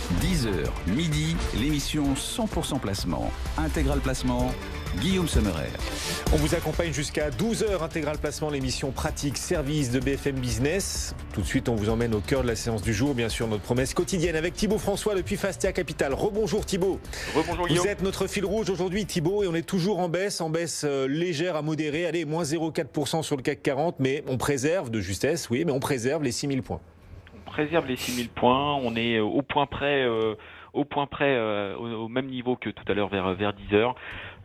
10h, midi, l'émission 100% placement. Intégral placement, Guillaume Sommerer. On vous accompagne jusqu'à 12h, Intégral Placement, l'émission pratique service de BFM Business. Tout de suite, on vous emmène au cœur de la séance du jour, bien sûr, notre promesse quotidienne avec Thibaut François depuis Fastia Capital. Rebonjour Thibaut. Rebonjour Guillaume. Vous êtes notre fil rouge aujourd'hui Thibaut et on est toujours en baisse légère à modérée. Allez, moins 0,4% sur le CAC 40, mais on préserve de justesse, oui, mais on préserve les 6000 points. On préserve les 6000 points, on est au point près, au même niveau que tout à l'heure vers 10h.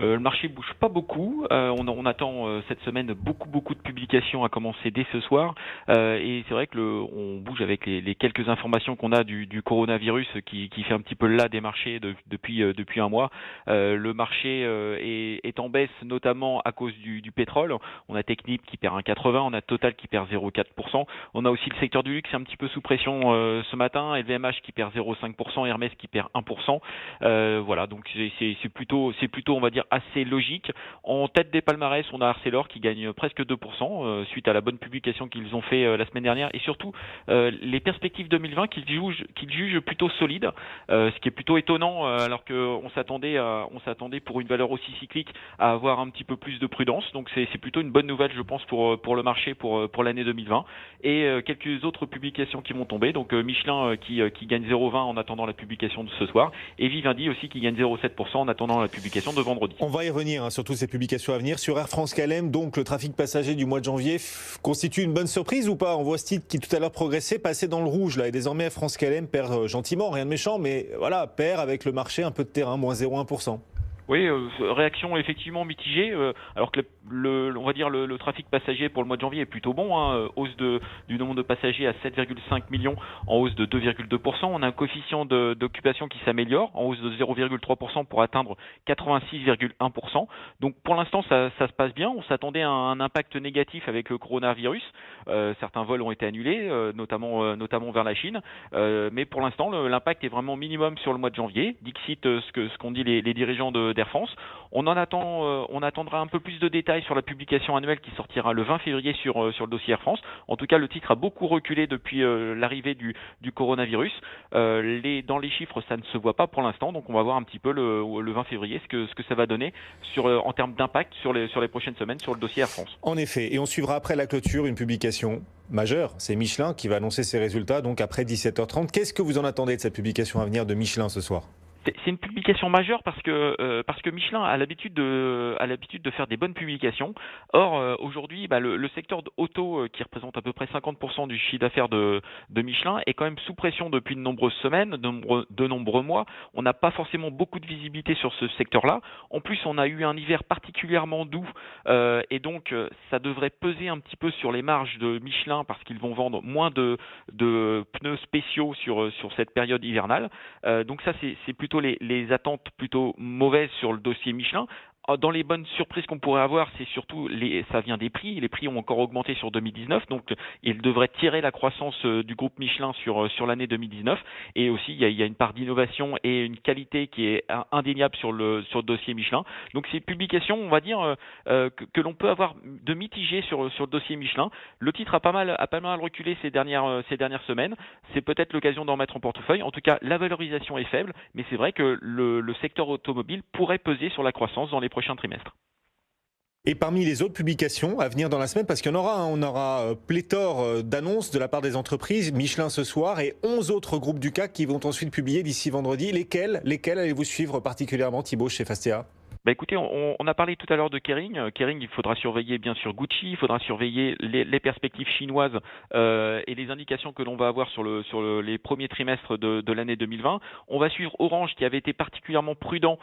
Le marché bouge pas beaucoup. On attend cette semaine beaucoup de publications à commencer dès ce soir. Et c'est vrai que on bouge avec les quelques informations qu'on a du coronavirus qui fait un petit peu le là des marchés depuis un mois. Le marché est en baisse notamment à cause du pétrole. On a Technip qui perd 1,80, on a Total qui perd 0,4%. On a aussi le secteur du luxe un petit peu sous pression ce matin. LVMH qui perd 0,5%, Hermès qui perd 1%. Voilà, donc c'est plutôt on va dire assez logique. En tête des palmarès, on a Arcelor qui gagne presque 2% suite à la bonne publication qu'ils ont fait la semaine dernière et surtout les perspectives 2020 qu'ils jugent plutôt solides, ce qui est plutôt étonnant alors qu'on s'attendait pour une valeur aussi cyclique à avoir un petit peu plus de prudence. Donc c'est plutôt une bonne nouvelle, je pense, pour le marché pour l'année 2020. Et quelques autres publications qui vont tomber. Donc Michelin qui gagne 0,20 en attendant la publication de ce soir et Vivendi aussi qui gagne 0,7% en attendant la publication de vendredi. On va y revenir sur toutes ces publications à venir. Sur Air France KLM, donc le trafic passager du mois de janvier constitue une bonne surprise ou pas? On voit ce titre qui tout à l'heure progressait, passer dans le rouge là, et désormais Air France KLM perd gentiment, rien de méchant, mais voilà, perd avec le marché un peu de terrain, moins 0,1%. Oui, réaction effectivement mitigée, alors que on va dire le trafic passager pour le mois de janvier est plutôt bon, hausse du nombre de passagers à 7,5 millions en hausse de 2,2%. On a un coefficient d'occupation qui s'améliore en hausse de 0,3% pour atteindre 86,1%. Donc pour l'instant ça se passe bien. On s'attendait à un impact négatif avec le coronavirus. Certains vols ont été annulés, notamment vers la Chine, mais pour l'instant l'impact est vraiment minimum sur le mois de janvier. Dixit ce qu'ont dit les dirigeants d'Air France. On attendra un peu plus de détails sur la publication annuelle qui sortira le 20 février sur le dossier Air France. En tout cas, le titre a beaucoup reculé depuis l'arrivée du coronavirus. Dans les chiffres, ça ne se voit pas pour l'instant, donc on va voir un petit peu le 20 février ce que ça va donner en termes d'impact sur les prochaines semaines sur le dossier Air France. En effet, et on suivra après la clôture une publication majeure. C'est Michelin qui va annoncer ses résultats, donc après 17h30. Qu'est-ce que vous en attendez de cette publication à venir de Michelin ce soir ? C'est une publication majeure parce que Michelin a l'habitude de faire des bonnes publications. Or aujourd'hui, le secteur auto qui représente à peu près 50% du chiffre d'affaires de Michelin est quand même sous pression depuis de nombreuses semaines, de nombreux mois. On n'a pas forcément beaucoup de visibilité sur ce secteur-là. En plus, on a eu un hiver particulièrement doux et donc ça devrait peser un petit peu sur les marges de Michelin parce qu'ils vont vendre moins de pneus spéciaux sur cette période hivernale. Donc ça c'est plutôt les attentes plutôt mauvaises sur le dossier Michelin. Dans les bonnes surprises qu'on pourrait avoir, c'est surtout ça vient des prix. Les prix ont encore augmenté sur 2019, donc ils devraient tirer la croissance du groupe Michelin sur l'année 2019. Et aussi, il y a une part d'innovation et une qualité qui est indéniable sur le dossier Michelin. Donc c'est une publication, on va dire, que l'on peut avoir de mitigé sur le dossier Michelin. Le titre a pas mal reculé ces dernières semaines. C'est peut-être l'occasion d'en mettre en portefeuille. En tout cas, la valorisation est faible, mais c'est vrai que le secteur automobile pourrait peser sur la croissance dans les prochains trimestres. Et parmi les autres publications à venir dans la semaine, parce qu'il y en aura, on aura pléthore d'annonces de la part des entreprises, Michelin ce soir et 11 autres groupes du CAC qui vont ensuite publier d'ici vendredi. Lesquels allez-vous suivre particulièrement, Thibaut, chez Fastia ? Écoutez, on a parlé tout à l'heure de Kering. Kering, il faudra surveiller bien sûr Gucci, il faudra surveiller les perspectives chinoises et les indications que l'on va avoir sur les premiers trimestres de l'année 2020. On va suivre Orange qui avait été particulièrement prudent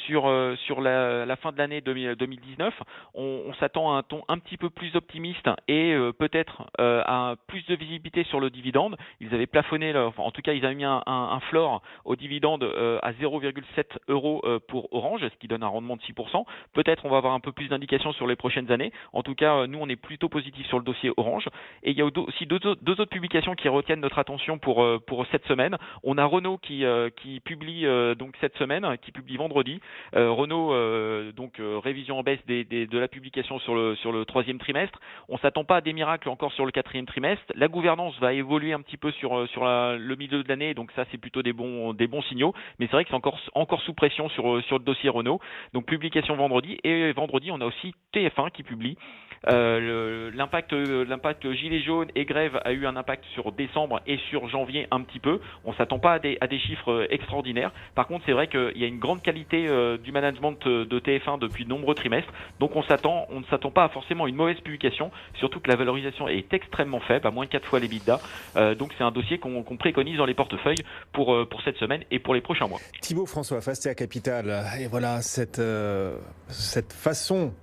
sur la fin de l'année 2019. On s'attend à un ton un petit peu plus optimiste et peut-être à plus de visibilité sur le dividende. Ils avaient plafonné, en tout cas ils avaient mis un floor au dividende à 0,7 € pour Orange, ce qui donne donne un rendement de 6%. Peut-être on va avoir un peu plus d'indications sur les prochaines années. En tout cas, nous, on est plutôt positif sur le dossier Orange. Et il y a aussi deux autres publications qui retiennent notre attention pour cette semaine. On a Renault qui publie donc cette semaine, qui publie vendredi. Renault, révision en baisse de la publication sur le troisième trimestre. On s'attend pas à des miracles encore sur le quatrième trimestre. La gouvernance va évoluer un petit peu sur le milieu de l'année, donc ça c'est plutôt des bons signaux. Mais c'est vrai que c'est encore sous pression sur le dossier Renault. Donc publication vendredi, et vendredi on a aussi TF1 qui publie. L'impact gilet jaune et grève a eu un impact sur décembre et sur janvier un petit peu. On s'attend pas à des chiffres extraordinaires. Par contre, c'est vrai qu'il y a une grande qualité du management de TF1 depuis de nombreux trimestres. Donc on ne s'attend pas à forcément une mauvaise publication, surtout que la valorisation est extrêmement faible, à moins de 4 fois l'EBITDA. Donc c'est un dossier qu'on préconise dans les portefeuilles pour cette semaine et pour les prochains mois. Thibaut François, Fastea Capital. Et voilà cette façon